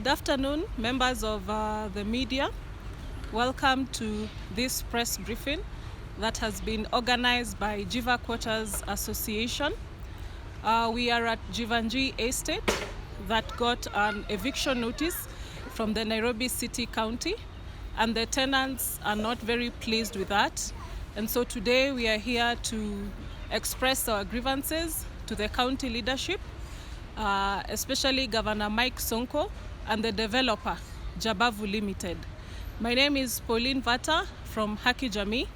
Good afternoon, members of the media. Welcome to this press briefing that has been organized by JevaQuarters Association. We are at Jevanjee Estate that got an eviction notice from the Nairobi City County, and the tenants are not very pleased with that. And so today we are here to express our grievances to the county leadership, especially Governor Mike Sonko and the developer, Jabavu Limited. My name is Pauline Vata from Hakijamii.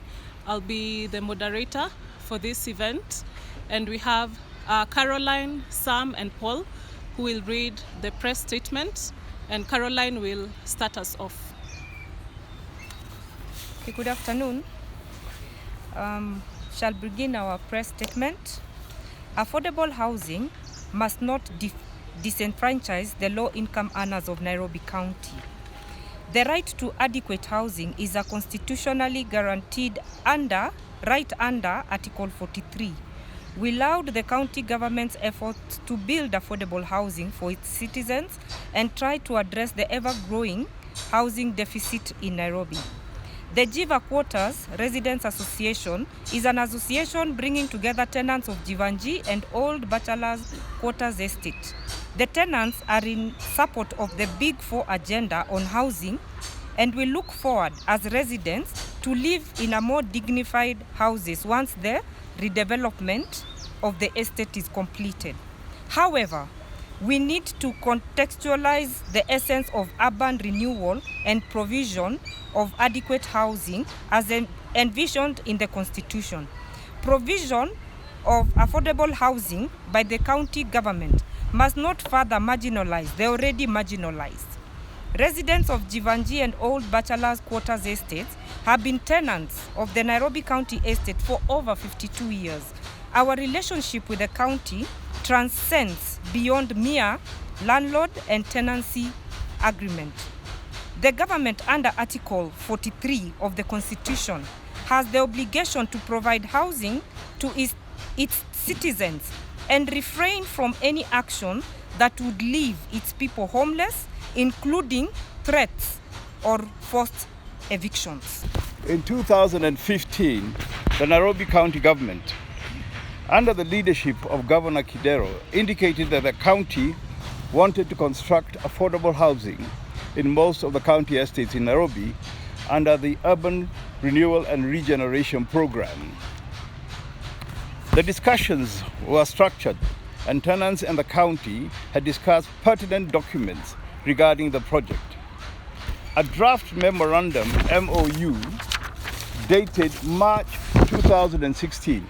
I'll be the moderator for this event. And we have Caroline, Sam, and Paul, who will read the press statement, and Caroline will start us off. Okay, good afternoon. Shall begin our press statement. Affordable housing must not disenfranchise the low-income earners of Nairobi County. The right to adequate housing is a constitutionally guaranteed right under Article 43. We laud the county government's efforts to build affordable housing for its citizens and try to address the ever-growing housing deficit in Nairobi. The JevaQuarters Residents Association is an association bringing together tenants of Jevanjee and Old Bachelors Quarters Estate. The tenants are in support of the Big Four agenda on housing, and we look forward as residents to live in a more dignified houses once the redevelopment of the estate is completed. However, we need to contextualize the essence of urban renewal and provision of adequate housing as envisioned in the Constitution. Provision of affordable housing by the county government must not further marginalize the already marginalized. Residents of Jevanjee and Old Bachelors Quarters Estates have been tenants of the Nairobi County Estate for over 52 years. Our relationship with the county transcends beyond mere landlord and tenancy agreement. The government under Article 43 of the Constitution has the obligation to provide housing to its citizens and refrain from any action that would leave its people homeless, including threats or forced evictions. In 2015, the Nairobi County government, under the leadership of Governor Kidero, indicated that the county wanted to construct affordable housing in most of the county estates in Nairobi under the Urban Renewal and Regeneration Program. The discussions were structured, and tenants and the county had discussed pertinent documents regarding the project. A draft memorandum, MOU, dated March 2016,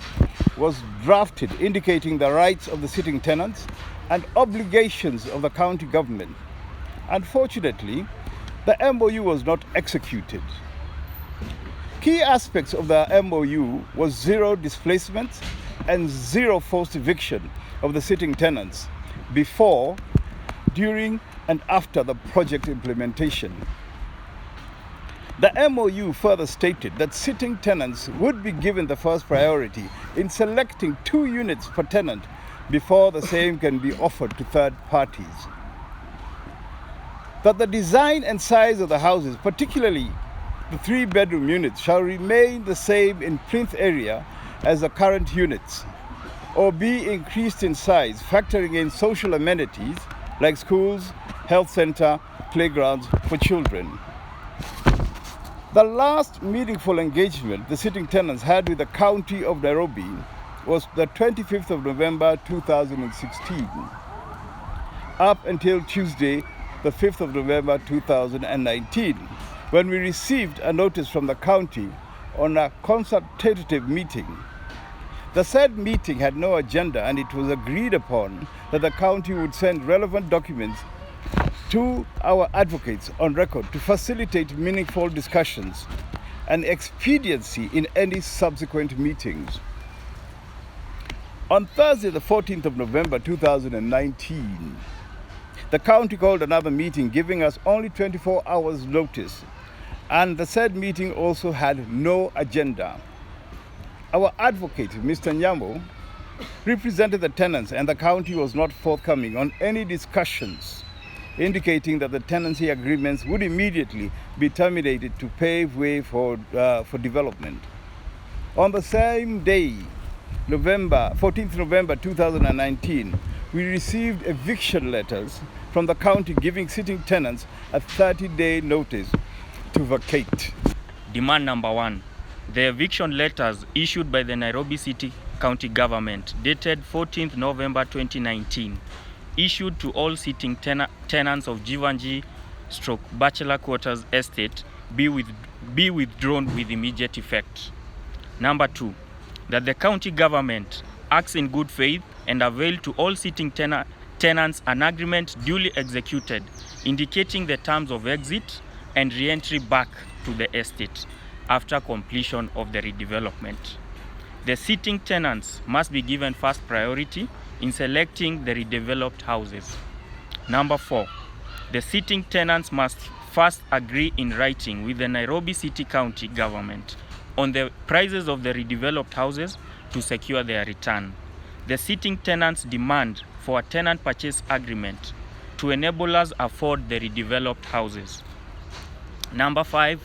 was drafted indicating the rights of the sitting tenants and obligations of the county government. Unfortunately, the MOU was not executed. Key aspects of the MOU was zero displacement and zero forced eviction of the sitting tenants before, during, and after the project implementation. The MOU further stated that sitting tenants would be given the first priority in selecting 2 units per tenant before the same can be offered to third parties. That the design and size of the houses, particularly the 3-bedroom units, shall remain the same in plinth area as the current units, or be increased in size, factoring in social amenities like schools, health center, playgrounds for children. The last meaningful engagement the sitting tenants had with the County of Nairobi was the 25th of November 2016, up until Tuesday, the 5th of November 2019, when we received a notice from the county on a consultative meeting. The said meeting had no agenda, and it was agreed upon that the county would send relevant documents to our advocates on record to facilitate meaningful discussions and expediency in any subsequent meetings. On Thursday, the 14th of November 2019, the county called another meeting, giving us only 24 hours notice, and the said meeting also had no agenda. Our advocate, Mr. Nyambo, represented the tenants, and the county was not forthcoming on any discussions indicating that the tenancy agreements would immediately be terminated to pave way for development. On the same day, 14th November 2019, we received eviction letters from the county giving sitting tenants a 30-day notice to vacate. Demand number 1. The eviction letters issued by the Nairobi City County Government dated 14th November 2019 issued to all sitting tenants of Jevanjee Bachelor Quarters Estate be withdrawn with immediate effect. Number 2. That the county government acts in good faith and avail to all sitting tenants an agreement duly executed indicating the terms of exit and re-entry back to the estate after completion of the redevelopment. The sitting tenants must be given first priority in selecting the redeveloped houses. Number 4. The sitting tenants must first agree in writing with the Nairobi City County Government on the prices of the redeveloped houses to secure their return. The sitting tenants demand for a tenant purchase agreement to enable us afford the redeveloped houses. Number 5.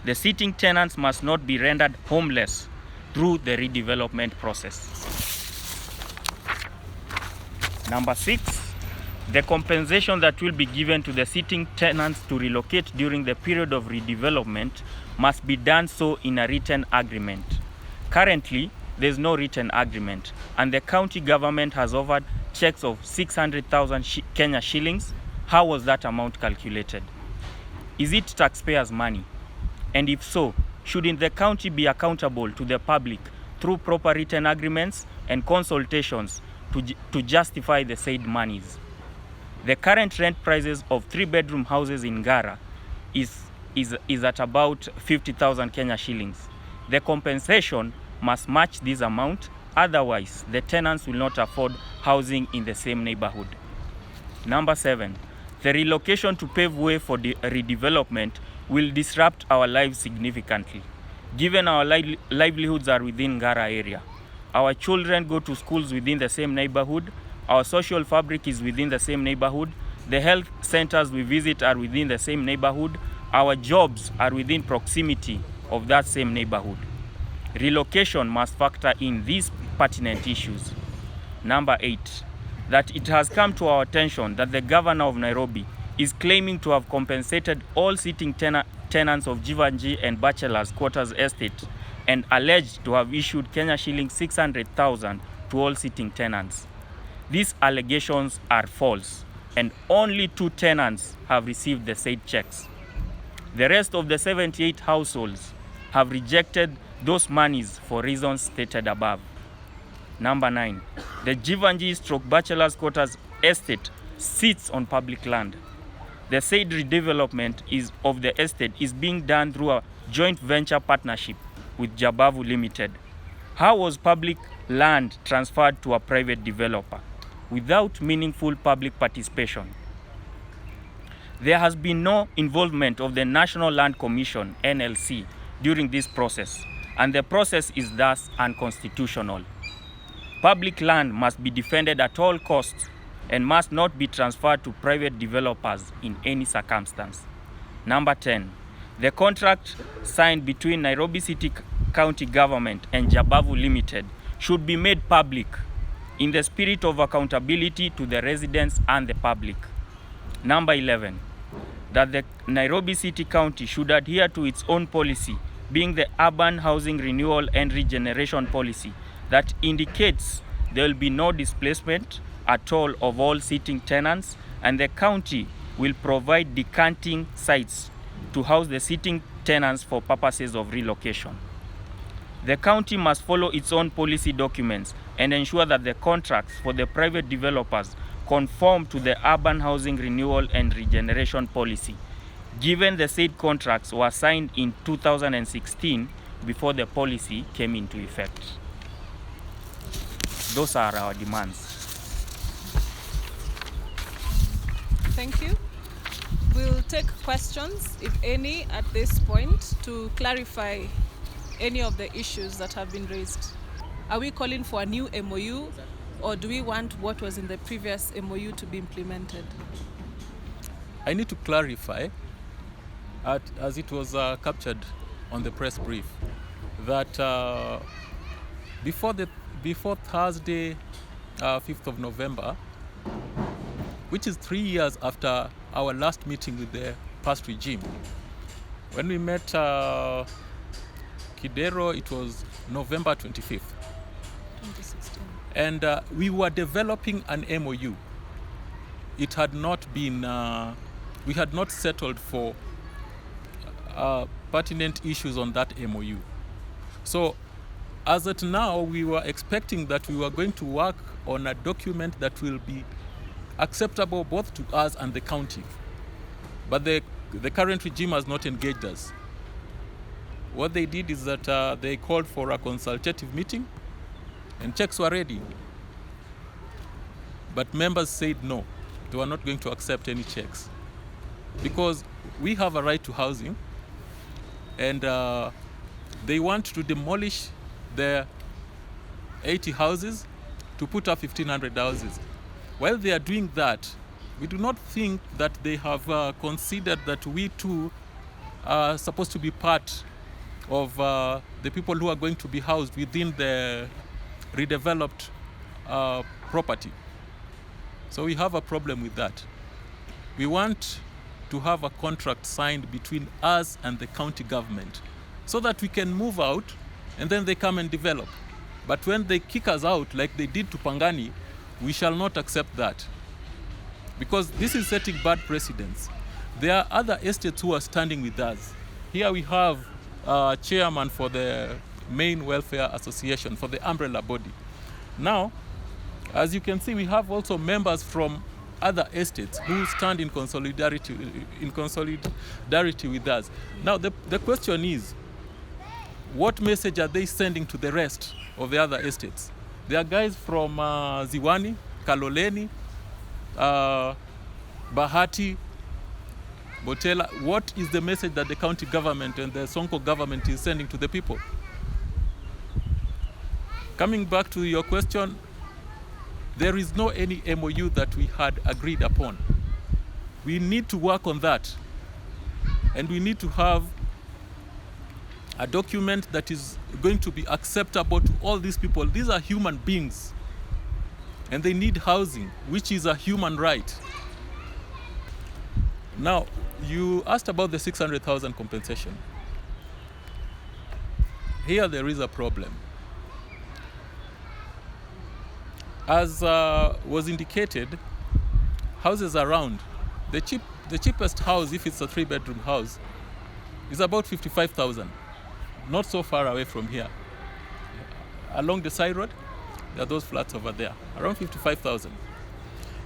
The sitting tenants must not be rendered homeless through the redevelopment process. Number 6. The compensation that will be given to the sitting tenants to relocate during the period of redevelopment must be done so in a written agreement. Currently, there is no written agreement, and the county government has offered checks of 600,000 Kenya shillings. How was that amount calculated? Is it taxpayers' money? And if so, shouldn't the county be accountable to the public through proper written agreements and consultations to justify the said monies? The current rent prices of 3-bedroom houses in Ngara is at about 50,000 Kenya shillings. The compensation must match this amount, otherwise the tenants will not afford housing in the same neighborhood. Number 7. The relocation to pave way for the redevelopment will disrupt our lives significantly. Given our livelihoods are within Ngara area, our children go to schools within the same neighborhood, our social fabric is within the same neighborhood, the health centers we visit are within the same neighborhood, our jobs are within proximity of that same neighborhood. Relocation must factor in these pertinent issues. Number 8. That it has come to our attention that the governor of Nairobi is claiming to have compensated all sitting tenants of Jevanjee and Bachelor's Quarters Estate and alleged to have issued Kenya shilling 600,000 to all sitting tenants. These allegations are false, and only 2 tenants have received the said checks. The rest of the 78 households have rejected those monies for reasons stated above. Number 9. The Jevanjee Bachelor's Quarters Estate sits on public land. The said redevelopment of the estate is being done through a joint venture partnership with Jabavu Limited. How was public land transferred to a private developer without meaningful public participation? There has been no involvement of the National Land Commission, NLC, during this process, and the process is thus unconstitutional. Public land must be defended at all costs and must not be transferred to private developers in any circumstance. Number 10. The contract signed between Nairobi City County Government and Jabavu Limited should be made public in the spirit of accountability to the residents and the public. Number 11. That the Nairobi City County should adhere to its own policy, being the Urban Housing Renewal and Regeneration Policy, that indicates there will be no displacement at all of all sitting tenants, and the county will provide decanting sites to house the sitting tenants for purposes of relocation. The county must follow its own policy documents and ensure that the contracts for the private developers conform to the Urban Housing Renewal and Regeneration Policy, given the said contracts were signed in 2016 before the policy came into effect. Those are our demands. Thank you. We'll take questions, if any, at this point to clarify any of the issues that have been raised. Are we calling for a new MOU, or do we want what was in the previous MOU to be implemented? I need to clarify, as it was captured on the press brief, that before Thursday, 5th of November, which is 3 years after our last meeting with the past regime, when we met Kidero, it was November 25th. 2016. And we were developing an MOU. It had not been, we had not settled for pertinent issues on that MOU. So as at now, we were expecting that we were going to work on a document that will be acceptable both to us and the county. But the current regime has not engaged us. What they did is that they called for a consultative meeting and checks were ready. But members said no, they were not going to accept any checks. Because we have a right to housing, and they want to demolish the 80 houses to put up 1,500 houses. While they are doing that, we do not think that they have considered that we too are supposed to be part of the people who are going to be housed within the redeveloped property. So we have a problem with that. We want to have a contract signed between us and the county government so that we can move out and then they come and develop. But when they kick us out like they did to Pangani, we shall not accept that, because this is setting bad precedents. There are other estates who are standing with us. Here we have chairman for the main welfare association, for the umbrella body. Now, as you can see, we have also members from other estates who stand in solidarity with us. Now, the question is, what message are they sending to the rest of the other estates? There are guys from Ziwani, Kaloleni, Bahati, Botela. What is the message that the county government and the Sonko government is sending to the people? Coming back to your question, there is no any MOU that we had agreed upon. We need to work on that. And we need to have a document that is going to be acceptable to all these people. These are human beings. And they need housing, which is a human right. Now, you asked about the 600,000 compensation. Here there is a problem. As was indicated, houses around, the cheapest house, if it's a 3-bedroom house, is about 55,000. Not so far away from here. Along the side road, there are those flats over there, around 55,000.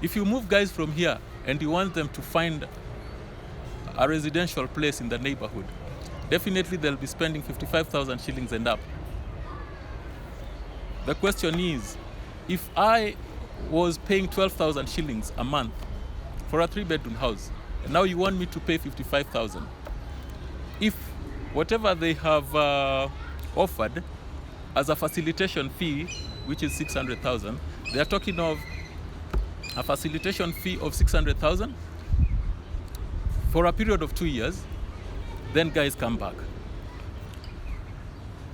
If you move guys from here and you want them to find a residential place in the neighborhood, definitely they'll be spending 55,000 shillings and up. The question is, if I was paying 12,000 shillings a month for a 3-bedroom house, and now you want me to pay 55,000, if whatever they have offered as a facilitation fee, which is 600,000, they are talking of a facilitation fee of 600,000 for a period of 2 years, then guys come back.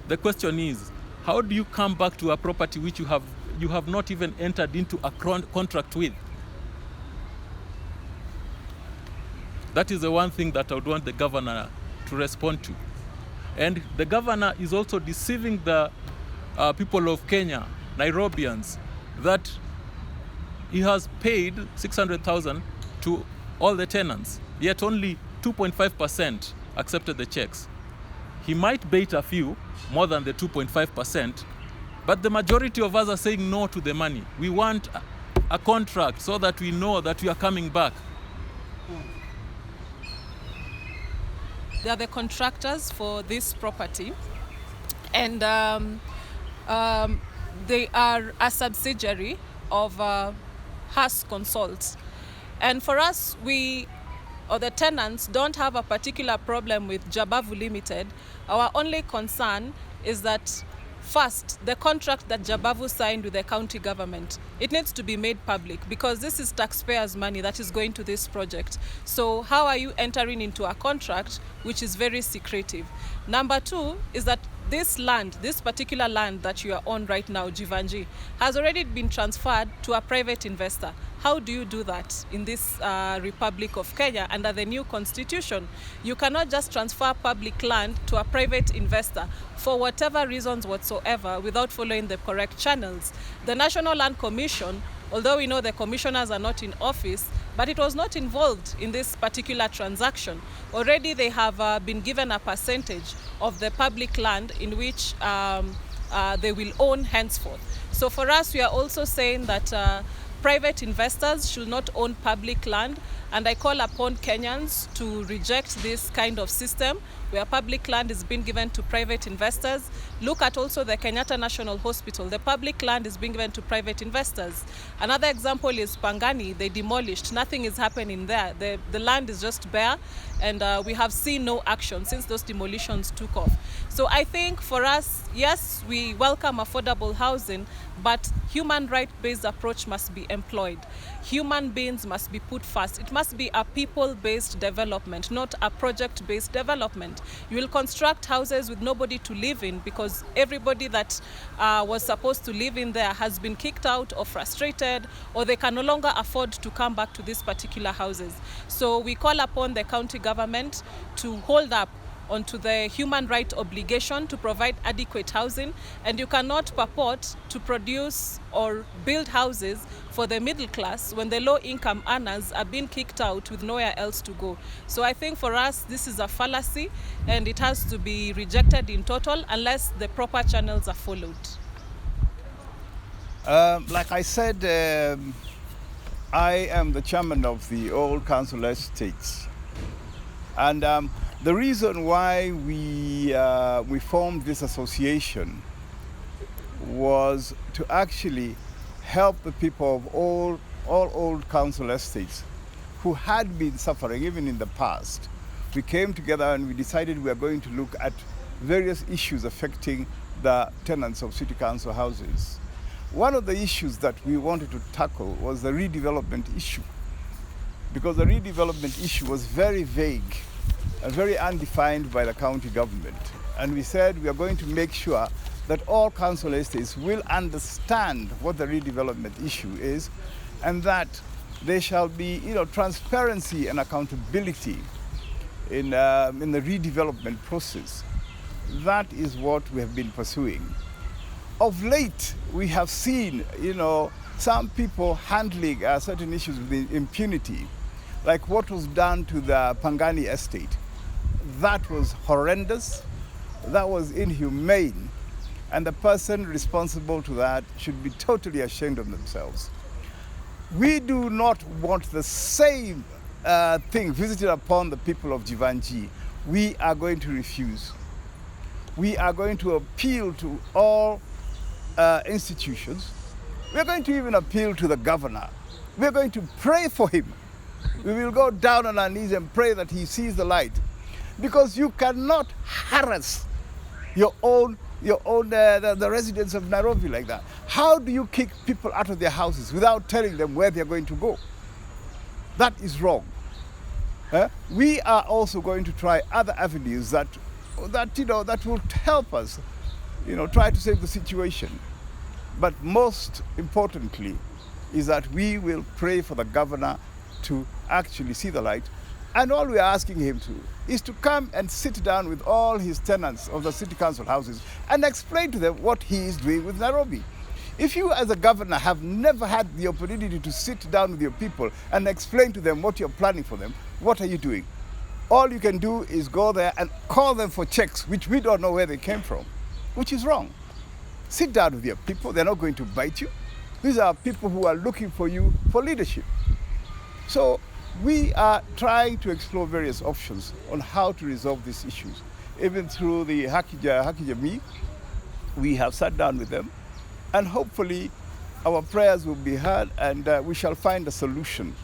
The question is, how do you come back to a property which you have not even entered into a contract with? That is the one thing that I would want the governor to respond to. And the governor is also deceiving the people of Kenya, Nairobians, that he has paid 600,000 to all the tenants, yet only 2.5% accepted the checks. He might bait a few more than the 2.5%, but the majority of us are saying no to the money. We want a contract so that we know that we are coming back. They are the contractors for this property, and they are a subsidiary of Has Consult. And for us, we, or the tenants, don't have a particular problem with Jabavu Limited. Our only concern is that First, the contract that Jabavu signed with the county government, it needs to be made public because this is taxpayers' money that is going to this project. So how are you entering into a contract which is very secretive? Number two is that this land, this particular land that you are on right now, Jevanjee, has already been transferred to a private investor. How do you do that in this Republic of Kenya under the new constitution? You cannot just transfer public land to a private investor for whatever reasons whatsoever without following the correct channels. The National Land Commission, although we know the commissioners are not in office, but it was not involved in this particular transaction. Already they have been given a percentage of the public land in which they will own henceforth. So for us, we are also saying that private investors should not own public land, and I call upon Kenyans to reject this kind of system where public land is being given to private investors. Look at also the Kenyatta National Hospital. The public land is being given to private investors. Another example is Pangani. They demolished. Nothing is happening there. The land is just bare, and we have seen no action since those demolitions took off. So I think for us, yes, we welcome affordable housing, but human right-based approach must be employed. Human beings must be put first. It must be a people-based development, not a project-based development. You will construct houses with nobody to live in because everybody that was supposed to live in there has been kicked out or frustrated, or they can no longer afford to come back to these particular houses. So we call upon the county government to hold up onto the human right obligation to provide adequate housing, and you cannot purport to produce or build houses for the middle class when the low income earners are being kicked out with nowhere else to go. So I think for us this is a fallacy, and it has to be rejected in total unless the proper channels are followed. Like I said, I am the chairman of the Old Council Estates, and the reason why we formed this association was to actually help the people of all old council estates who had been suffering even in the past. We came together and we decided we are going to look at various issues affecting the tenants of city council houses. One of the issues that we wanted to tackle was the redevelopment issue, because the redevelopment issue was very vague and very undefined by the county government. And we said we are going to make sure that all council estates will understand what the redevelopment issue is, and that there shall be, transparency and accountability in the redevelopment process. That is what we have been pursuing. Of late, we have seen, some people handling certain issues with impunity, like what was done to the Pangani estate. That was horrendous, that was inhumane, and the person responsible to that should be totally ashamed of themselves. We do not want the same thing visited upon the people of Jevanjee. We are going to refuse. We are going to appeal to all institutions. We are going to even appeal to the governor. We are going to pray for him. We will go down on our knees and pray that he sees the light, because you cannot harass the residents of Nairobi like that. How do you kick people out of their houses without telling them where they are going to go? That is wrong. We are also going to try other avenues that will help us, try to save the situation. But most importantly is that we will pray for the governor to actually see the light. And all we are asking him to is to come and sit down with all his tenants of the city council houses and explain to them what he is doing with Nairobi. If you as a governor have never had the opportunity to sit down with your people and explain to them what you're planning for them, what are you doing? All you can do is go there and call them for checks, which we don't know where they came from, which is wrong. Sit down with your people. They're not going to bite you. These are people who are looking for you for leadership. So we are trying to explore various options on how to resolve these issues. Even through the Hakijamii, we have sat down with them, and hopefully our prayers will be heard, and we shall find a solution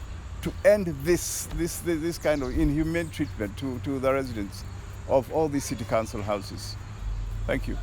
to end this kind of inhumane treatment to the residents of all these city council houses. Thank you.